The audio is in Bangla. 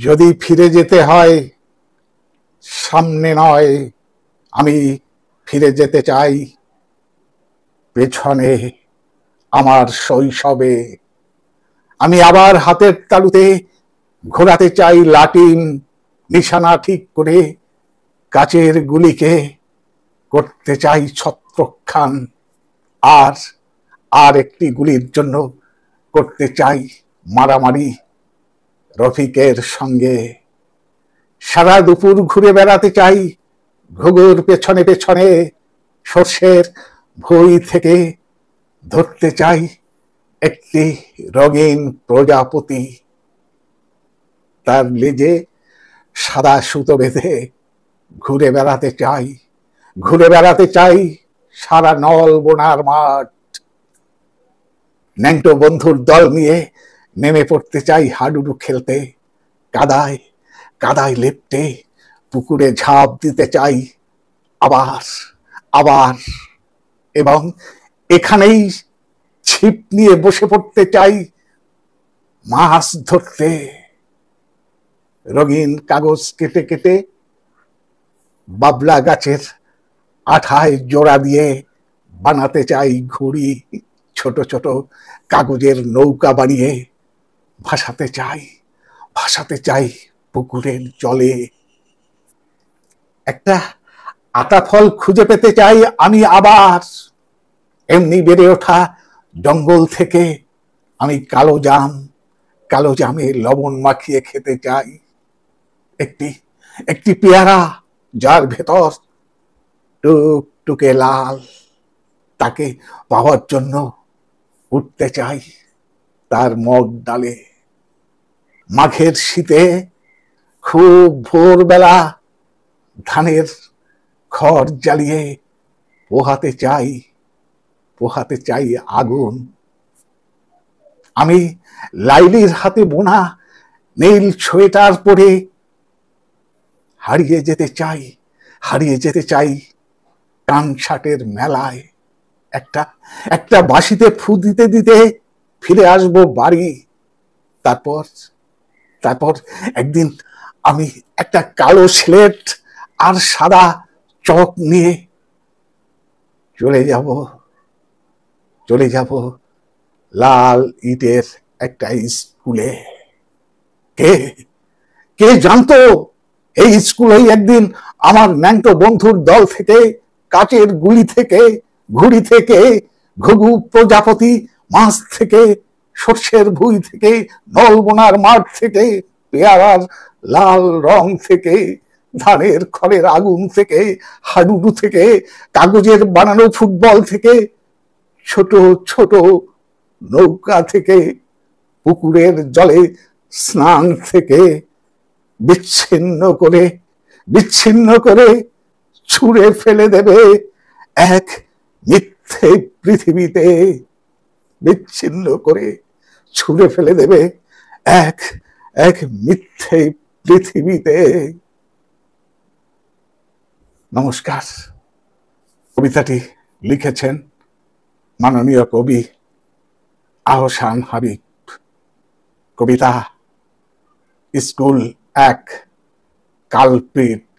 যদি ফিরে যেতে হয় সামনে নয়, আমি ফিরে যেতে চাই পেছনে, আমার শৈশবে। আমি আবার হাতের তালুতে ঘোরাতে চাই লাটিম, নিশানা ঠিক করে কাচের গুলিকে করতে চাই ছত্রখান। আর আর একটি গুলির জন্য করতে চাই মারামারি রফিকের সঙ্গে। সারা দুপুর ঘুরে বেড়াতে চাই ঘুঘুর পেছনে পেছনে, সর্ষের ভুঁই থেকে ধরতে চাই একটি রঙিন প্রজাপতি। তার লেজে সাদা সুতো বেঁধে ঘুরে বেড়াতে চাই, ঘুরে বেড়াতে চাই সারা নলবোনার মাঠ। ন্যাংটো বন্ধুর দল নিয়ে নেমে পড়তে চাই হাডুডু খেলতে, কাদায় কাদায় লেপ্টে পুকুরে ঝাঁপ দিতে চাই আবার আবার, এবং এখানেই ছিপ নিয়ে বসে পড়তে চাই মাছ ধরতে। রঙিন কাগজ কেটে কেটে বাবলা গাছের আঠায় জোড়া দিয়ে বানাতে চাই ঘুড়ি, ছোট ছোট কাগজের নৌকা বানিয়ে ভাসাতে চাই পুকুরের জলে। একটা আতা ফল খুঁজে পেতে চাই আমি আবার, এমনি বেড়ে ওঠা জঙ্গল থেকে আমি কালো জামে লবণ মাখিয়ে খেতে চাই। একটি পেয়ারা যার ভেতর টুকটুকে লাল, তাকে পাওয়ার জন্য উঠতে চাই তার মগ ডালে। মাঘের শীতে খুব ভোরবেলা ধানের খড় জ্বালিয়ে পোহাতে চাই আগুন। আমি লাইলির হাতে বোনা নীল সোয়েটার পরে হারিয়ে যেতে চাই কানসাটের মেলায়। একটা বাঁশিতে ফু দিতে দিতে ফিরে আসবো বাড়ি। তারপর একদিন আমি একটা কালো স্লেট আর সাদা চক নিয়ে চলে যাব লাল ইটের একটা স্কুলে। কে জানতো এই স্কুলেই একদিন আমার ন্যাংটো বন্ধুর দল থেকে, কাচের গুলি থেকে, ঘুড়ি থেকে, ঘুঘু প্রজাপতি মাছ থেকে, সর্ষের ভুঁই থেকে, নলবোনার মাঠ থেকে, পেয়ারার লাল রং থেকে, ধানের খড়ের আগুন থেকে, হাডুডু থেকে, কাগজের বানানো ফুটবল থেকে, ছোট ছোট নৌকা থেকে, পুকুরের জলে স্নান থেকে, বিচ্ছিন্ন করে ছুঁড়ে ফেলে দেবে এক মিথ্যে পৃথিবীতে। বিচ্ছিন্ন করে ছুঁড়ে ফেলে দেবে এক মিথ্যে পৃথিবীতে। নমস্কার। কবিতাটি লিখেছেন মাননীয় কবি আহসান হাবিব। কবিতা স্কুল এক, কালপ্রিট।